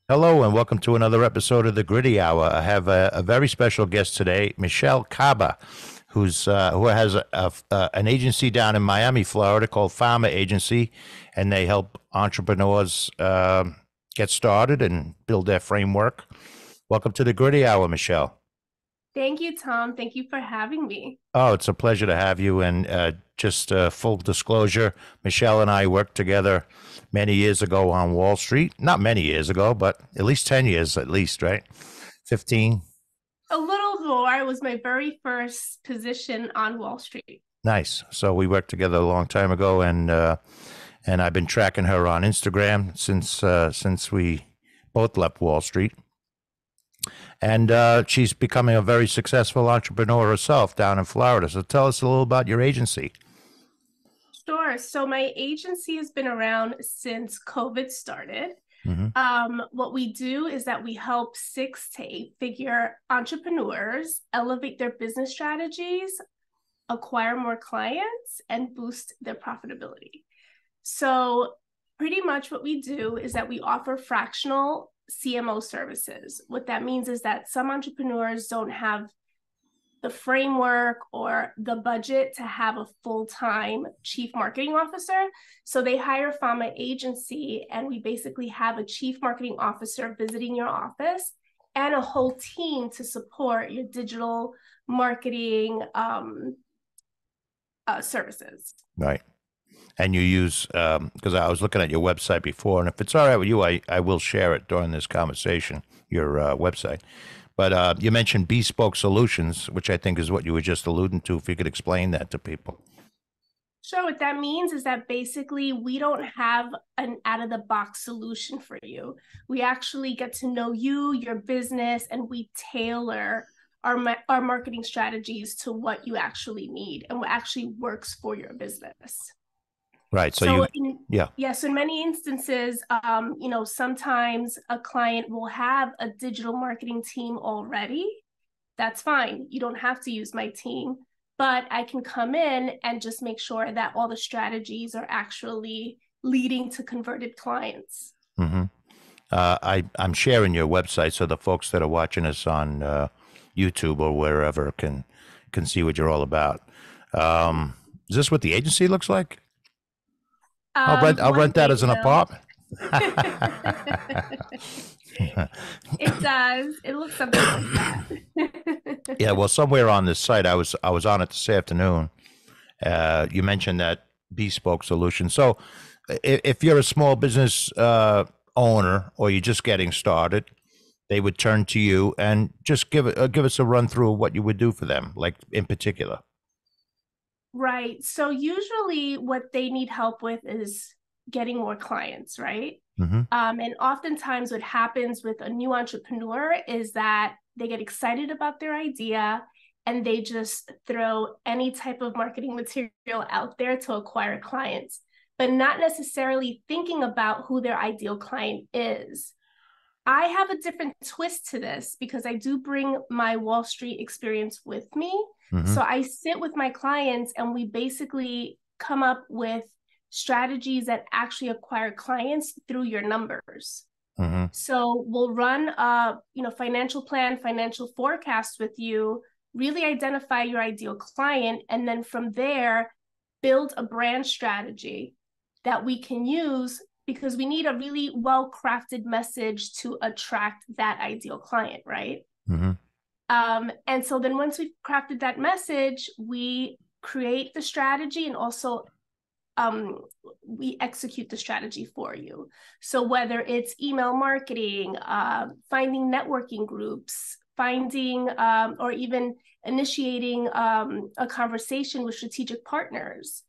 Hello and welcome to another episode of the Gritty Hour. I have a very special guest today, Michelle Caba, who has an agency down in Miami, Florida called Fama Agency, and they help entrepreneurs get started and build their framework. Welcome to the Gritty Hour, Michelle. Thank you, Tom. Thank you for having me. Oh, it's a pleasure to have you. And just full disclosure, Michelle and I worked together many years ago on Wall Street. Not many years ago, but at least 10 years, at least, right? 15. A little more was my very first position on Wall Street. Nice. So we worked together a long time ago, and I've been tracking her on Instagram since we both left Wall Street. And she's becoming a very successful entrepreneur herself down in Florida. So tell us a little about your agency. Sure. So my agency has been around since COVID started. Hmm. What we do is that we help 6 to 8 figure entrepreneurs elevate their business strategies, acquire more clients, and boost their profitability. So pretty much what we do is that we offer fractional CMO services. What that means is that some entrepreneurs don't have the framework or the budget to have a full-time chief marketing officer. So they hire Fama Agency, and we basically have a chief marketing officer visiting your office and a whole team to support your digital marketing services. Right. And you use, because I was looking at your website before, and if it's all right with you, I will share it during this conversation, your website. But you mentioned bespoke solutions, which I think is what you were just alluding to. If you could explain that to people. So what that means is that basically we don't have an out of the box solution for you. We actually get to know you, your business, and we tailor our marketing strategies to what you actually need and what actually works for your business. Right. So So you, yeah. yes, in many instances, sometimes a client will have a digital marketing team already. That's fine. You don't have to use my team, but I can come in and just make sure that all the strategies are actually leading to converted clients. Hmm. I'm sharing your website so the folks that are watching us on YouTube or wherever can see what you're all about. Is this what the agency looks like? I'll One rent that day as an will. apartment. It does. It looks something like that. Yeah, well, somewhere on this site, I was on it this afternoon. You mentioned that bespoke solution. So, if you're a small business owner or you're just getting started, they would turn to you and just give us a run through of what you would do for them, like in particular. Right. So usually what they need help with is getting more clients, right? Hmm. And oftentimes what happens with a new entrepreneur is that they get excited about their idea and they just throw any type of marketing material out there to acquire clients, but not necessarily thinking about who their ideal client is. I have a different twist to this because I do bring my Wall Street experience with me. Hmm. So I sit with my clients and we basically come up with strategies that actually acquire clients through your numbers. Hmm. So we'll run a financial plan, financial forecast with you, really identify your ideal client, and then from there build a brand strategy that we can use because we need a really well crafted message to attract that ideal client, right? Hmm. And so then once we've crafted that message, we create the strategy and also um, we execute the strategy for you. So whether it's email marketing, finding networking groups, finding or even initiating a conversation with strategic partners,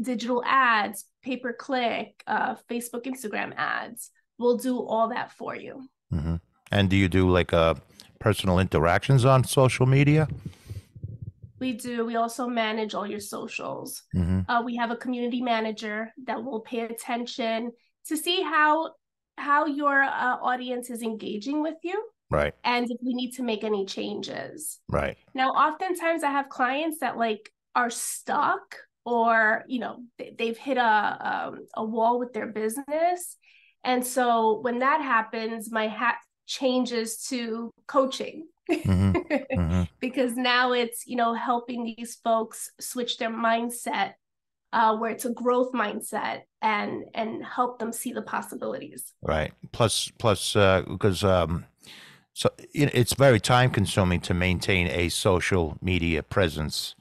digital ads, pay per click, Facebook, Instagram ads. We'll do all that for you. Hmm. And do you do like personal interactions on social media? We do. We also manage all your socials. Hmm. We have a community manager that will pay attention to see how your audience is engaging with you Right. and if we need to make any changes. Right. Now, oftentimes I have clients that like are stuck or they've hit a wall with their business And so when that happens, my hat changes to coaching. Mm-hmm. Mm-hmm. Because now it's, helping these folks switch their mindset, where it's a growth mindset, and help them see the possibilities. Right. Plus, because so it's very time consuming to maintain a social media presence,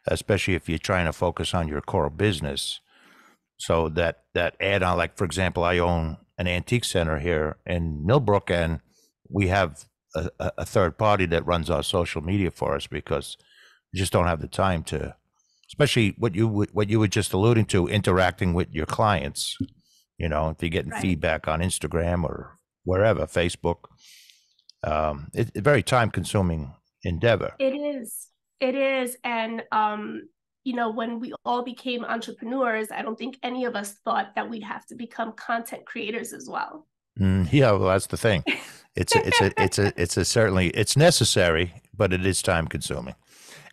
especially if you're trying to focus on your core business. So that add on, like for example, I own an antique center here in Millbrook, and we have a third party that runs our social media for us because we just don't have the time to, especially what you were just alluding to, interacting with your clients. If you're getting Right. feedback on Instagram or wherever, Facebook, it's a very time consuming endeavor. It is. It is. And, when we all became entrepreneurs, I don't think any of us thought that we'd have to become content creators as well. Yeah, well, that's the thing. It's a certainly it's necessary, but it is time consuming.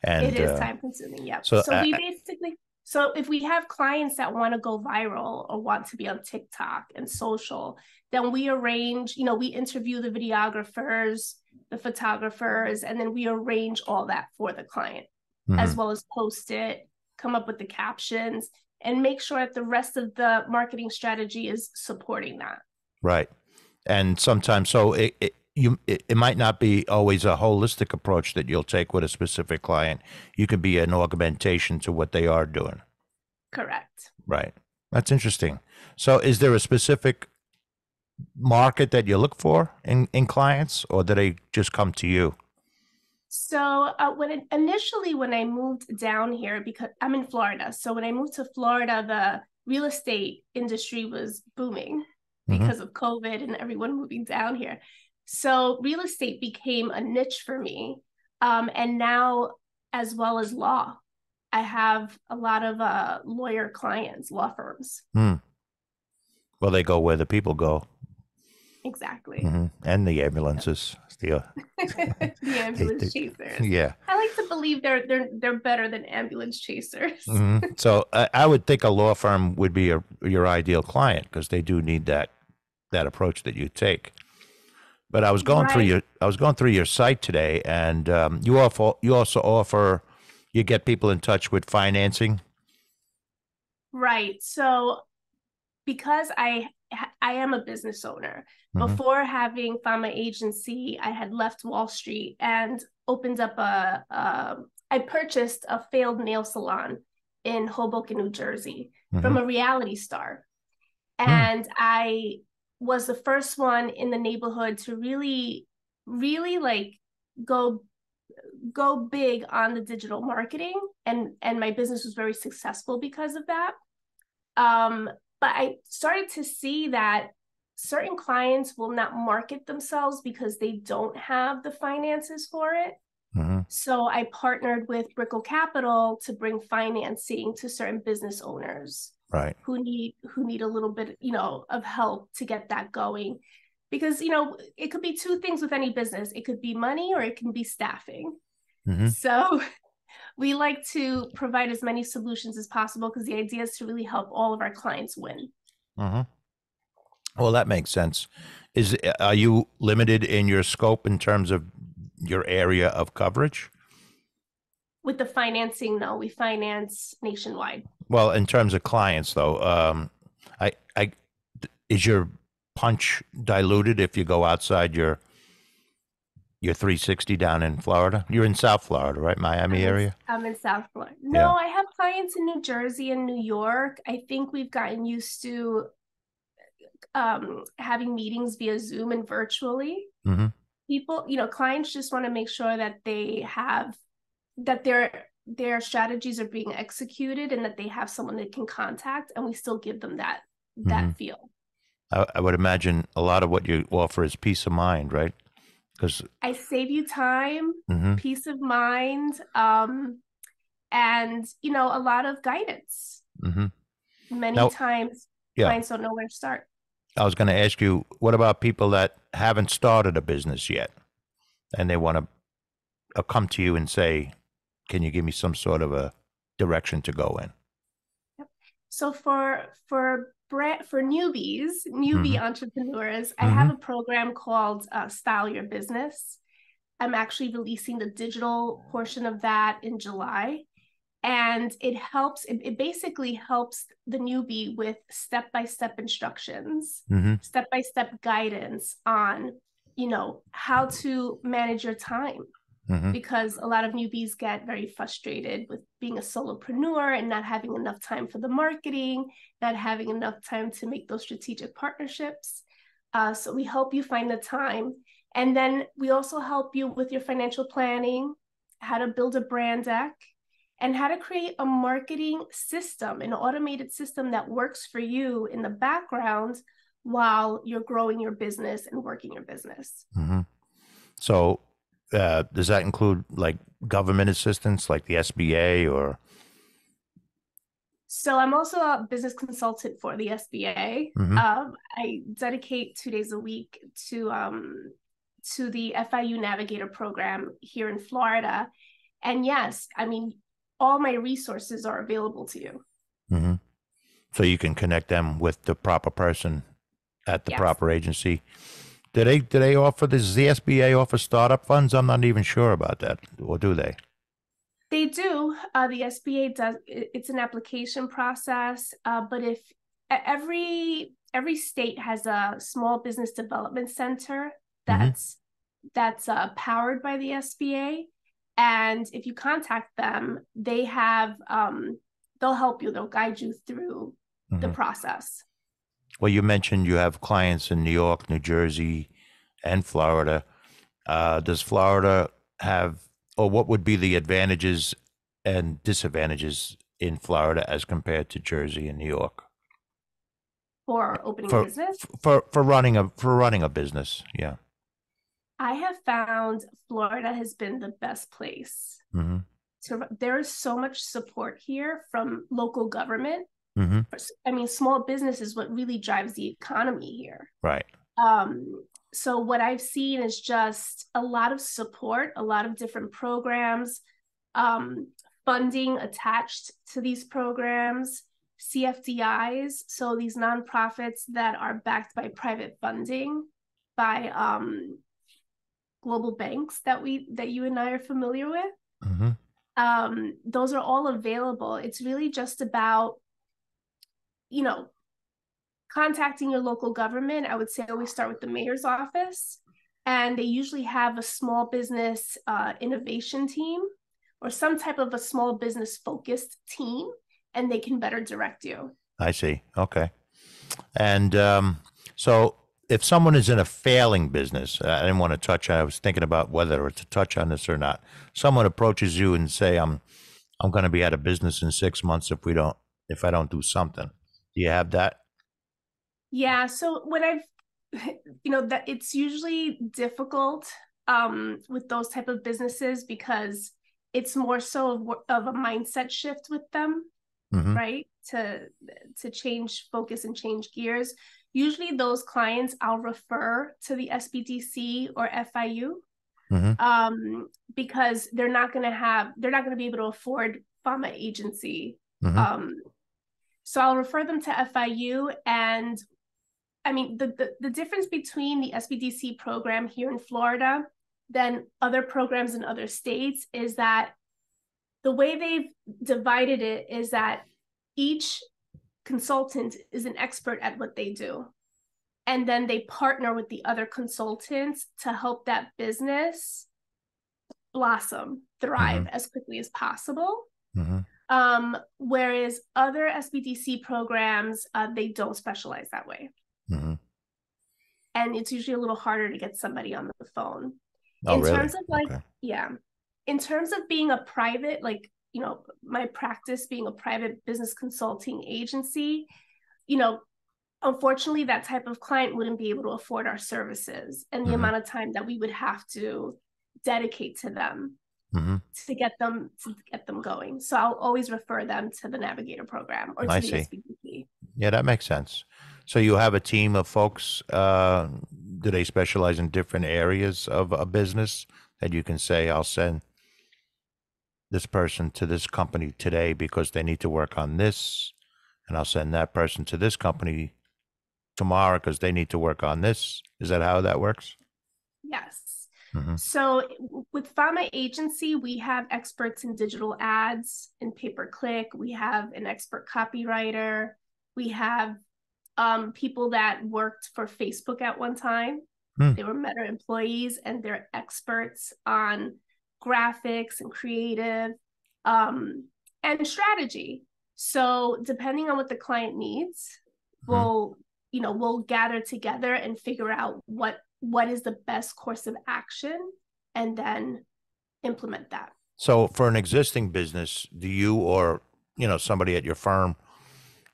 It And is time consuming. Yep. so, So if we have clients that want to go viral or want to be on TikTok and social, then we arrange, we interview the videographers, the photographers, and then we arrange all that for the client, as mhm, well as post it, come up with the captions, and make sure that the rest of the marketing strategy is supporting that. right. And sometimes, so it might not be always a holistic approach that you'll take with a specific client. You could be an augmentation to what they are doing. Correct. Right. That's interesting. So, is there a specific market that you look for in clients, or do they just come to you? So initially when I moved down here, because I'm in Florida, so when I moved to Florida, the real estate industry was booming Hmm. because of COVID and everyone moving down here. So real estate became a niche for me, and now as well as law, I have a lot of lawyer clients, law firms. Hmm. Well, they go where the people go. Exactly. And the ambulances. The ambulance They, chasers. yeah. I like to believe they're better than ambulance chasers. So I would think a law firm would be your ideal client because they do need that approach that you take. But Right. I was going through your site today, and you also offer you get people in touch with financing. Right. So because I am a business owner, Hmm. before having Fama Agency, I had left Wall Street and opened up I purchased a failed nail salon in Hoboken, New Jersey from Hmm. a reality star. Hmm. And I was the first one in the neighborhood to really, really like go go big on the digital marketing, and my business was very successful because of that. um, but I started to see that certain clients will not market themselves because they don't have the finances for it. Hmm. So I partnered with Brickle Capital to bring financing to certain business owners Right. who need a little bit, of help to get that going. Because, it could be two things with any business. It could be money or it can be staffing. Hmm. So we like to provide as many solutions as possible because the idea is to really help all of our clients win. Hmm. Well, that makes sense. Are you limited in your scope in terms of your area of coverage? With the financing, no, we finance nationwide. Well, in terms of clients, though, I is your punch diluted if you go outside your 360 down in Florida? You're in South Florida, right? Miami I'm in area? I'm in South Florida. Yeah. No, I have clients in New Jersey and New York. I think we've gotten used to having meetings via Zoom and virtually. Hmm. People, clients just want to make sure that they have that their strategies are being executed and that they have someone they can contact, and we still give them Hmm. that feel. I would imagine a lot of what you offer is peace of mind, right? Because I save you time, hmm peace of mind, and a lot of guidance. hmm Many now, times yeah, clients don't know where to start. I was going to ask you, what about people that haven't started a business yet and they want to come to you and say, "Can you give me some sort of a direction to go in?" So for newbie Mm-hmm. entrepreneurs, I Mm-hmm. have a program called Style Your Business. I'm actually releasing the digital portion of that in July. And it basically helps the newbie with step-by-step instructions, Mm-hmm. step-by-step guidance on, how to manage your time, Mm-hmm. because a lot of newbies get very frustrated with being a solopreneur and not having enough time for the marketing, not having enough time to make those strategic partnerships. So we help you find the time. And then we also help you with your financial planning, how to build a brand deck, and how to create a marketing system, an automated system that works for you in the background while you're growing your business and working your business. Mm-hmm. So, does that include like government assistance, like the SBA or? So I'm also a business consultant for the SBA. Mm-hmm. I dedicate 2 days a week to the FIU Navigator program here in Florida. And yes, I mean, all my resources are available to you. Mm-hmm. So you can connect them with the proper person at the Yes, proper agency. Do they offer this? Does the SBA offer startup funds? I'm not even sure about that, or do they? they do. The SBA does. It's an application process, but if every state has a small business development center Mm-hmm. that's powered by the SBA. And if you contact them, they'll help you, they'll guide you through the Mm-hmm. process. Well, you mentioned you have clients in New York, New Jersey, and Florida. Does Florida have, or what would be the advantages and disadvantages in Florida as compared to Jersey and New York For opening a for business, for running a business? Yeah. I have found Florida has been the best place. Mm-hmm. There is so much support here from local government. Mm-hmm. I mean, small business is what really drives the economy here. Right. Um, so what I've seen is just a lot of support, a lot of different programs, um, funding attached to these programs, CFDIs, so these nonprofits that are backed by private funding by global banks that you and I are familiar with. Mm-hmm. Those are all available. It's really just about, you know, contacting your local government. I would say always start with the mayor's office, and they usually have a small business innovation team or some type of a small business focused team, and they can better direct you. I see. Okay. And so, if someone is in a failing business, I didn't want to touch. I was thinking about whether to touch on this or not. Someone approaches you and say, "I'm going to be out of business in 6 months if I don't do something." Do you have that? Yeah. So what I've, that it's usually difficult with those type of businesses because it's more so of a mindset shift with them, Mm-hmm. right? To change focus and change gears. Usually those clients I'll refer to the SBDC or FIU, Mm-hmm. because they're not going to be able to afford Fama Agency. Mm-hmm. So I'll refer them to FIU. And I mean, the difference between the SBDC program here in Florida than other programs in other states is that the way they've divided it is that each consultant is an expert at what they do. And then they partner with the other consultants to help that business blossom, thrive Mm-hmm. as quickly as possible. Mm-hmm. Whereas other SBDC programs, they don't specialize that way. Mm-hmm. And it's usually a little harder to get somebody on the phone. Oh, In really? terms of Okay. yeah, in terms of being a private, my practice being a private business consulting agency, you know, unfortunately, that type of client wouldn't be able to afford our services and the Mm-hmm. amount of time that we would have to dedicate to them Mm-hmm. to get them going. So I'll always refer them to the Navigator program or I to the see. SBDP. Yeah, that makes sense. So you have a team of folks. Do they specialize in different areas of a business that you can say, I'll send this person to this company today because they need to work on this, and I'll send that person to this company tomorrow because they need to work on this. Is that how that works? Yes. Mm-hmm. So with Fama Agency, we have experts in digital ads and pay-per-click. We have an expert copywriter. We have people that worked for Facebook at one time. Mm. They were Meta employees and they're experts on graphics and creative and strategy. So depending on what the client needs, Mm-hmm. we'll gather together and figure out what is the best course of action and then implement that. So for an existing business, do you or somebody at your firm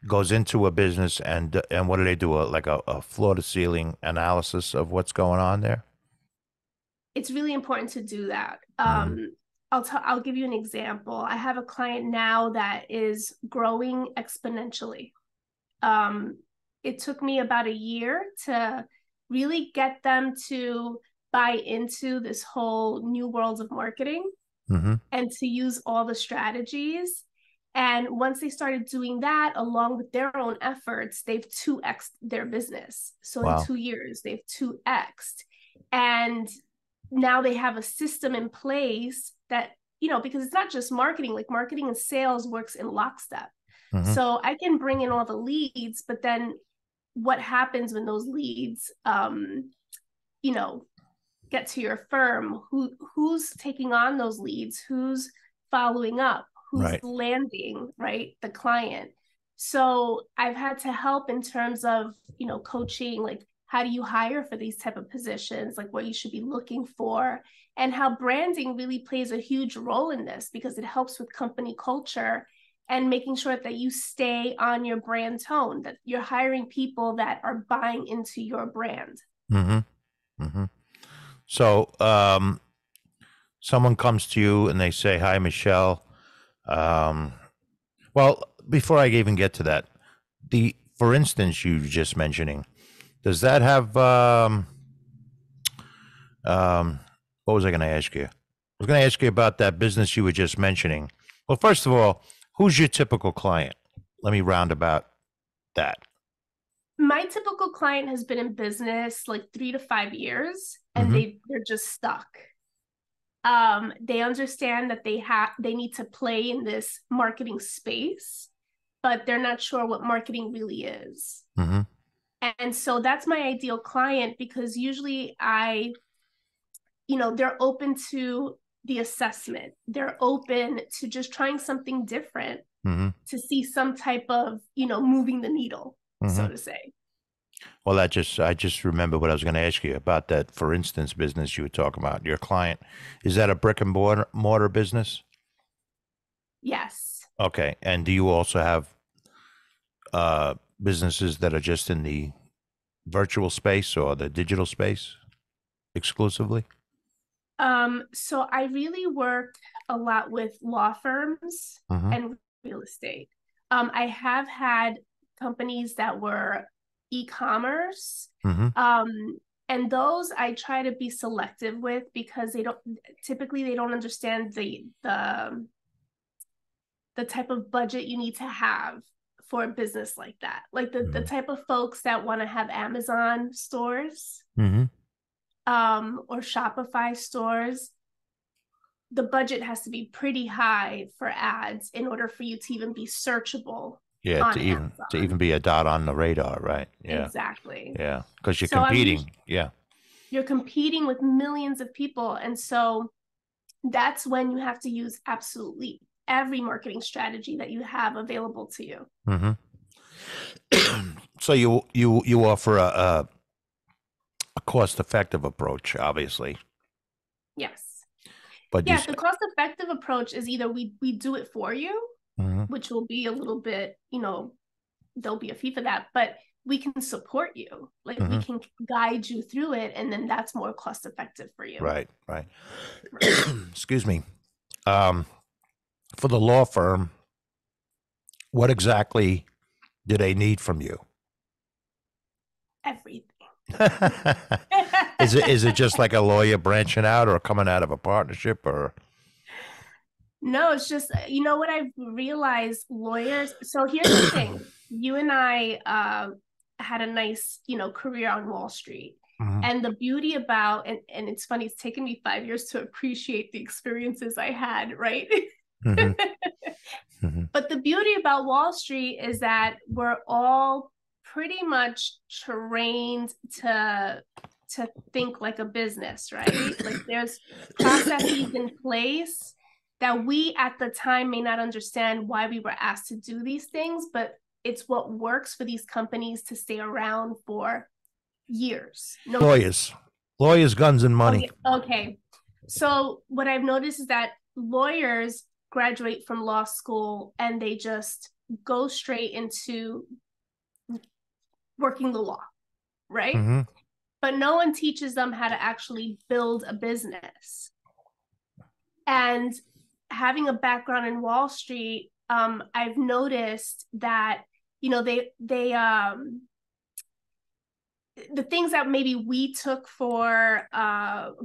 goes into a business and what do they do? Like a floor to ceiling analysis of what's going on there? It's really important to do that. Mm-hmm. I'll give you an example. I have a client now that is growing exponentially. Um, it took me about a year to really get them to buy into this whole new world of marketing Mm-hmm. and to use all the strategies. And once they started doing that, along with their own efforts, they've 2x their business. So in Wow. 2 years, they've 2x. And now they have a system in place that, because it's not just marketing, like marketing and sales works in lockstep. Mm-hmm. So I can bring in all the leads, but then what happens when those leads, you know, get to your firm? Who's taking on those leads? Who's following up? Who's Right. landing, right? The client. So I've had to help in terms of, coaching, like how do you hire for these type of positions, like what you should be looking for, and how branding really plays a huge role in this because it helps with company culture and making sure that you stay on your brand tone, that you're hiring people that are buying into your brand. Mm-hmm. Mm-hmm. So someone comes to you and they say, "Hi, Michelle." Um, well, before I even get to that, the for instance you were just mentioning, does that have um, what was I going to ask you? I was going to ask you about that business you were just mentioning. Well, first of all, who's your typical client? Let me round about that. My typical client has been in business like 3 to 5 years and Mm-hmm. they're just stuck. They understand that they need to play in this marketing space, but they're not sure what marketing really is. Mm-hmm. And so that's my ideal client because usually they're open to the assessment. They're open to just trying something different Mm-hmm. to see some type of, moving the needle, Mm-hmm. so to say. Well, I just remember what I was going to ask you about that. For instance, business you were talking about. Your client, is that a brick and mortar business? Yes. Okay, and do you also have businesses that are just in the virtual space or the digital space exclusively? So I really work a lot with law firms Mm-hmm. and real estate. I have had companies that were e-commerce. Mm-hmm. And those I try to be selective with because they don't understand the type of budget you need to have for a business like that. Like the Mm-hmm. type of folks that want to have Amazon stores, Mm-hmm. or Shopify stores, the budget has to be pretty high for ads in order for you to even be searchable Yeah, on to Amazon. even be a dot on the radar, right? Yeah, Exactly. yeah, because you're So competing. Yeah. you're competing with millions of people. And so that's when you have to use absolutely every marketing strategy that you have available to you. Mm-hmm. So you offer a cost effective approach, obviously, Yes. but you Yeah, say, the cost effective approach is either we do it for you, mm-hmm. which will be a little bit, there'll be a fee for that, but we can support you. Like we Mm-hmm. can guide you through it, and then that's more cost effective for you. Right, right. Right. Excuse me. Um, for the law firm, what exactly do they need from you? Everything. Is it just like a lawyer branching out or coming out of a partnership or? No, it's just, what I've realized lawyers. So here's the thing. you and I had a nice, career on Wall Street. Hmm. And the beauty about, and it's funny, it's taken me 5 years to appreciate the experiences I had, right? Hmm. Hmm. But the beauty about Wall Street is that we're all pretty much trained to think like a business, right? Like there's processes in place that we at the time may not understand why we were asked to do these things, but it's what works for these companies to stay around for years. No, Lawyers, guns, and money. okay, okay. So what I've noticed is that lawyers graduate from law school and they just go straight into working the law, right? Hmm. But no one teaches them how to actually build a business. And having a background in Wall Street, I've noticed that they the things that maybe we took for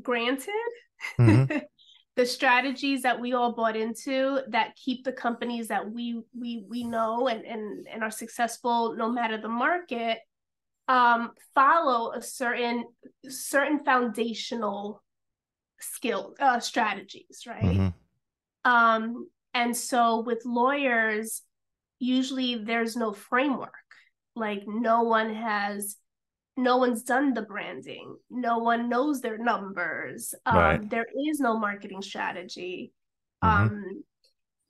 granted, Hmm. the strategies that we all bought into that keep the companies that we know and are successful no matter the market, follow a certain foundational skill strategies, right? Hmm. And so with lawyers, usually there's no framework. Like no one's done the branding. No one knows their numbers. Right. There is no marketing strategy. Hmm. Um,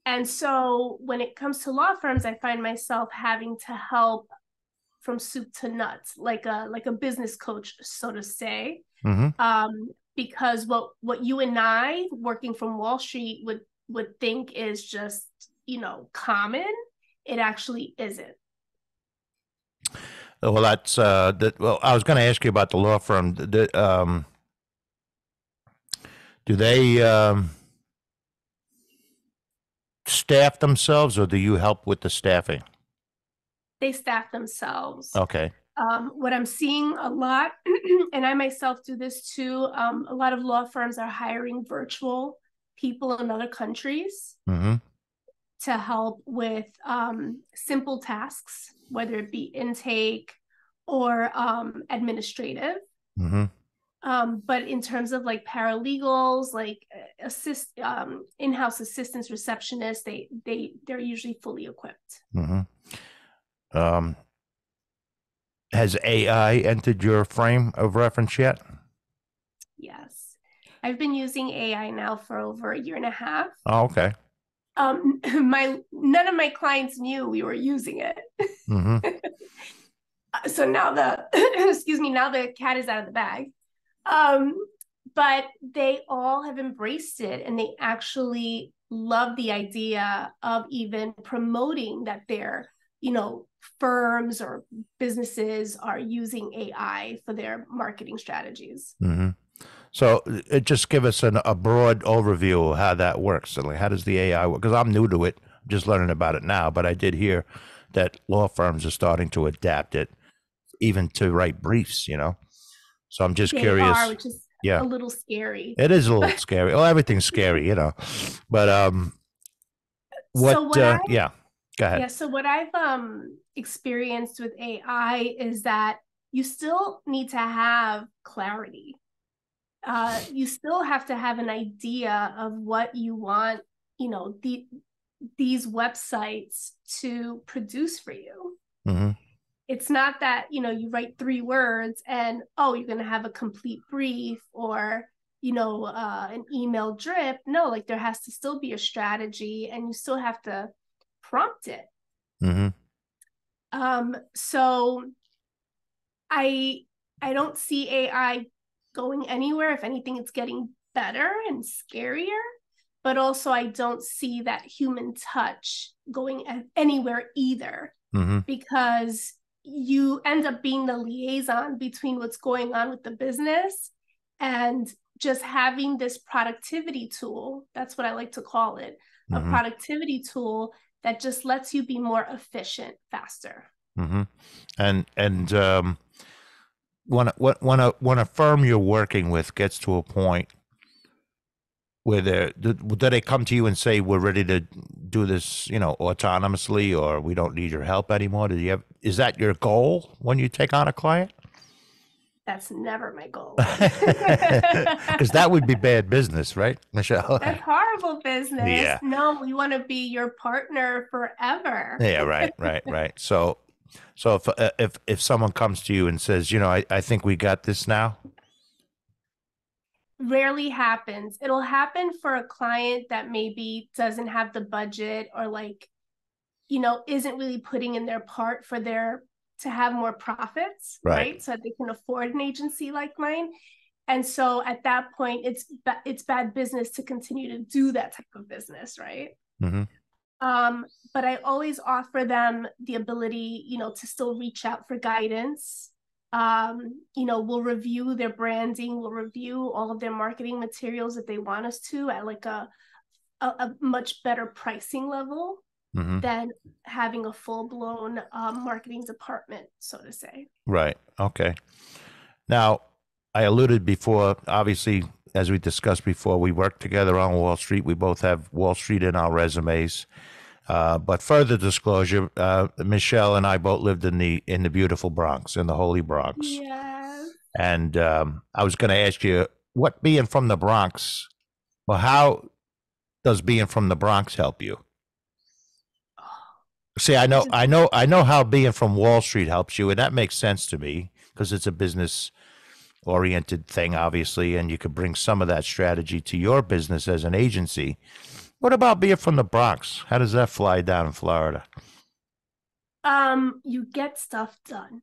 and so when it comes to law firms, I find myself having to help from soup to nuts, like a business coach, so to say. Hmm. Because what you and I working from Wall Street would think is just, common, it actually isn't. Well, that's that. Well, I was going to ask you about the law firm. Do they staff themselves, or do you help with the staffing? They staff themselves. Okay. What I'm seeing a lot, and I myself do this too, a lot of law firms are hiring virtual people in other countries Hmm. to help with simple tasks, whether it be intake or administrative. Hmm. But in terms of like paralegals, like in-house assistants, receptionists, they're usually fully equipped. Hmm. Um, has AI entered your frame of reference yet? Yes, I've been using AI now for over a year and a half. Oh, okay. My none of my clients knew we were using it. Hmm. So now the excuse me, now the cat is out of the bag. Um, but they all have embraced it and they actually love the idea of even promoting that their, firms or businesses are using AI for their marketing strategies. Hmm. So it just give us a broad overview of how that works. So like, how does the AI work? Because I'm new to it, just learning about it now. But I did hear that law firms are starting to adapt it, even to write briefs. So I'm just They are, curious. which is Yeah, a little scary. it is a little scary. Well, everything's scary. But So what? what I Yeah, go ahead. Yeah, so what I've experienced with AI is that you still need to have clarity. You still have to have an idea of what you want, these websites to produce for you. Hmm. It's not that, you write 3 words and, oh, you're going to have a complete brief or, an email drip. No, like there has to still be a strategy and you still have to prompt it. Hmm. So I I don't see AI going anywhere. If anything, it's getting better and scarier. But also, I don't see that human touch going anywhere either, Hmm. because you end up being the liaison between what's going on with the business and just having this productivity tool. That's what I like to call it, a Hmm. productivity tool that just lets you be more efficient faster. Hmm. And when a firm you're working with gets to a point where do they come to you and say we're ready to do this, autonomously, or we don't need your help anymore? Is that your goal when you take on a client? That's never my goal. Because that would be bad business, right, Michelle? That's horrible business. Yeah. No, we want to be your partner forever. Yeah, right, right, right. So if someone comes to you and says, I think we got this now. Rarely happens. It'll happen for a client that maybe doesn't have the budget or isn't really putting in their part for their to have more profits, Right. right? So that they can afford an agency like mine. And so at that point, it's bad business to continue to do that type of business, right? Mm-hmm. But I always offer them the ability, to still reach out for guidance. We'll review their branding, we'll review all of their marketing materials if they want us to at like a much better pricing level Mm-hmm. than having a full-blown marketing department, so to say. Right. Okay. Now, I alluded before, obviously, as we discussed before, we work together on Wall Street. We both have Wall Street in our resumes. But further disclosure, Michelle and I both lived in the beautiful Bronx, in the Holy Bronx. Yes. And I was going to ask you, what being from the Bronx, well, how does being from the Bronx help you? See, I know how being from Wall Street helps you, and that makes sense to me because it's a business oriented thing, obviously, and you could bring some of that strategy to your business as an agency. What about being from the Bronx? How does that fly down in Florida? You get stuff done.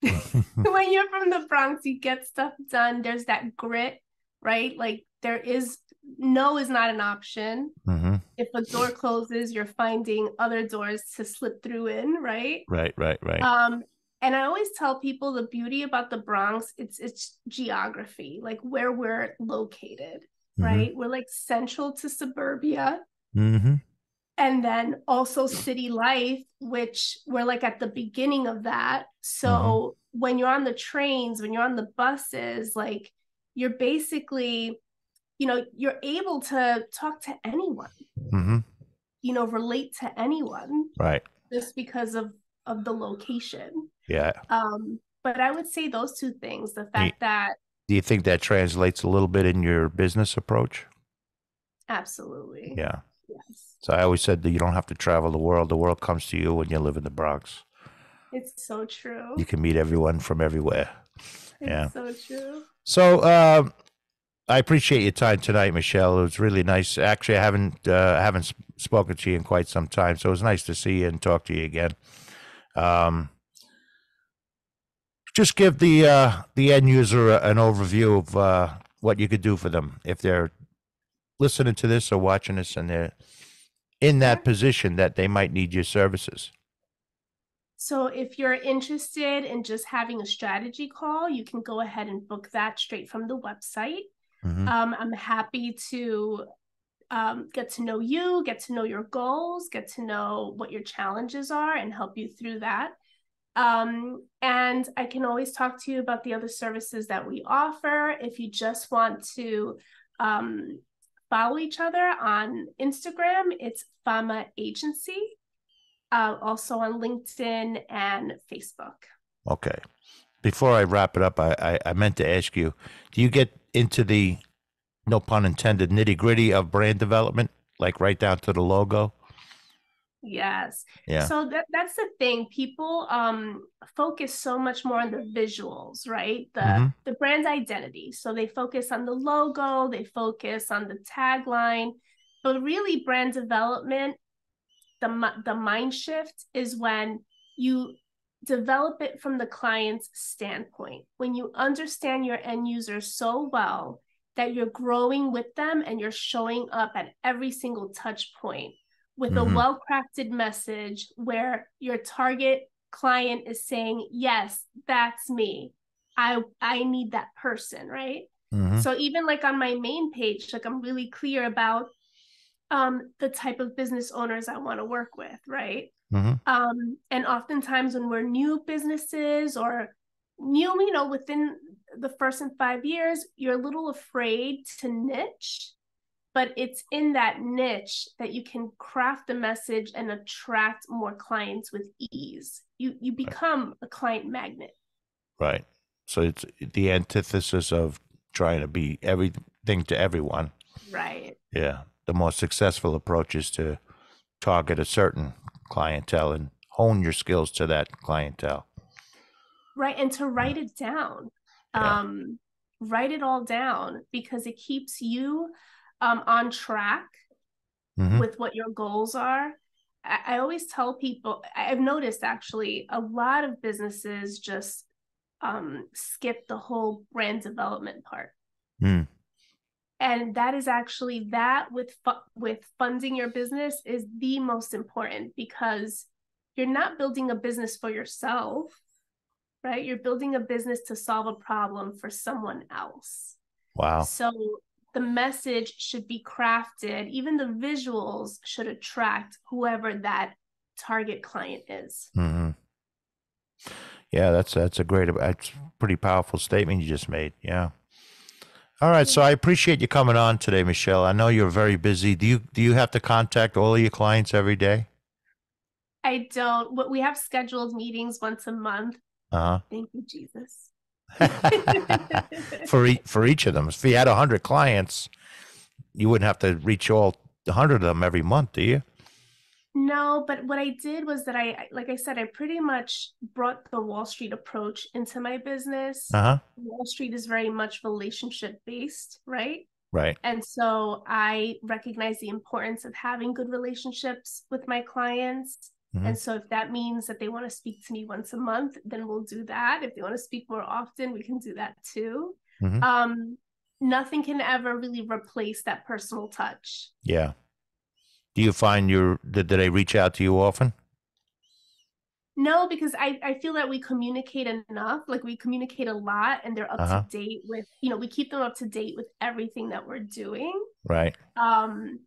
When you're from the Bronx, you get stuff done. There's that grit, right? Like there is no is not an option. Mm-hmm. If a door closes, you're finding other doors to slip through in, right? Right, right, right. And I always tell people the beauty about the Bronx, it's geography, like where we're located, Mm-hmm. right? We're like central to suburbia. Mm-hmm. And then also city life, which we're like at the beginning of that. Mm-hmm. So when you're on the trains, when you're on the buses, like you're basically, you're able to talk to anyone, Mm-hmm. relate to anyone Right. just because of the location. Yeah. But I would say those two things, the Y- fact that Do you think that translates a little bit in your business approach? absolutely, Yeah. yes, So I always said that you don't have to travel the world. The world comes to you when you live in the Bronx. it's so You true. can meet everyone from everywhere. Yeah. It's so true. So I appreciate your time tonight, Michelle. It was really nice. Actually, I haven't spoken to you in quite some time, so it was nice to see you and talk to you again. Um, just give the end user an overview of what you could do for them if they're listening to this or watching this and they're in Sure. that position that they might need your services. So if you're interested in just having a strategy call, you can go ahead and book that straight from the website. Mm-hmm. I'm happy to get to know you, get to know your goals, get to know what your challenges are, and help you through that. And I can always talk to you about the other services that we offer. If you just want to follow each other on Instagram, it's Fama Agency. Also on LinkedIn and Facebook. Okay. Before I wrap it up, I meant to ask you, do you get into the, no pun intended, nitty gritty of brand development, like right down to the logo? Yes. Yeah. So that's the thing. People focus so much more on the visuals, right? Mm-hmm. The brand identity. So they focus on the logo, they focus on the tagline, but really brand development, the mind shift is when you develop it from the client's standpoint. When you understand your end user so well that you're growing with them and you're showing up at every single touch point with a Mm-hmm. well-crafted message where your target client is saying, yes, that's me. I need that person, right? Mm-hmm. So even like on my main page, like I'm really clear about the type of business owners I want to work with, right? Mm-hmm. And oftentimes when we're new businesses or new, within the first 5 years, you're a little afraid to niche but it's in that niche that you can craft the message and attract more clients with ease. You Right. become a client magnet. Right. So it's the antithesis of trying to be everything to everyone. Right. Yeah. The more successful approach is to target a certain clientele and hone your skills to that clientele. Right. And to Yeah. write it down. Yeah. Um, write it all down because it keeps you on track Mm-hmm. with what your goals are. I always tell people, I've noticed actually a lot of businesses just skip the whole brand development part. Mm. And that is actually that with funding your business is the most important because you're not building a business for yourself, right? You're building a business to solve a problem for someone else. Wow. So the message should be crafted, even the visuals should attract whoever that target client is. Mm-hmm. Yeah, that's a great, that's a pretty powerful statement you just made. Yeah. All right, so Yeah. I appreciate you coming on today, Michelle. I know you're very busy. Do you have to contact all of your clients every day? I don't, but we have scheduled meetings once a month. Uh Thank you, Jesus. huh. For each of them, if you had 100 clients, you wouldn't have to reach all 100 of them every month, do you? No, but what I did was that like I said, I pretty much brought the Wall Street approach into my business. Uh huh. Wall Street is very much relationship based, right? Right. And so I recognize the importance of having good relationships with my clients. Mm-hmm. And so if that means that they want to speak to me once a month, then we'll do that. If they want to speak more often, we can do that too. Mm-hmm. Um, Nothing can ever really replace that personal touch. Yeah. Do you find did they reach out to you often? No, because I feel that we communicate enough, like we communicate a lot and they're Uh up to huh. date with, we keep them up to date with everything that we're doing. Right. Um,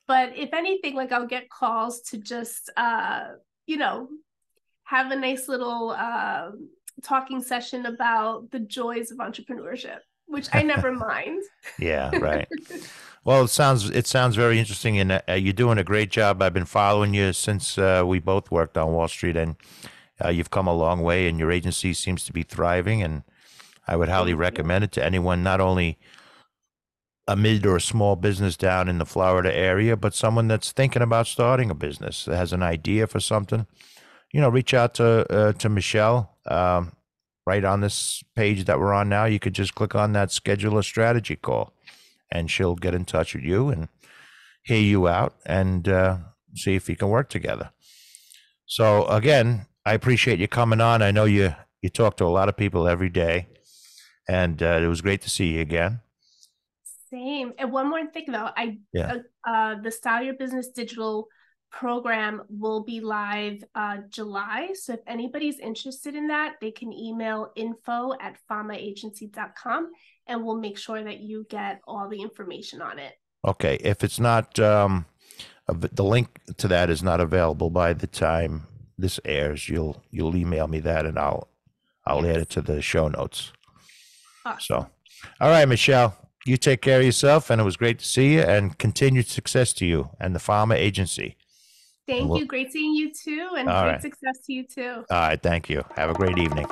but if anything, like I'll get calls to just you know, have a nice little talking session about the joys of entrepreneurship, which I never mind. Yeah. Right. Well, it sounds very interesting, and you're doing a great job. I've been following you since we both worked on Wall Street, and you've come a long way, and your agency seems to be thriving. And I would highly Thank you. recommend it to anyone, not only a mid or a small business down in the Florida area, but someone that's thinking about starting a business, that has an idea for something. Reach out to Michelle. Right on this page that we're on now, you could just click on that schedule a strategy call, and she'll get in touch with you and hear you out and see if you can work together. So again, I appreciate you coming on. I know you talk to a lot of people every day, and it was great to see you again. Same. And one more thing though, I Yeah. the Style Your Business digital program will be live July. So if anybody's interested in that, they can email info@famaagency.com and we'll make sure that you get all the information on it. Okay. If it's not the link to that is not available by the time this airs, you'll email me that, and I'll add it Yes. to the show notes. So, Awesome. all right, Michelle, you take care of yourself, and it was great to see you, and continued success to you and the Fama Agency. And Thank we'll, you. Great seeing you too. And all great right. success to you too. All right. Thank you. Have a great evening.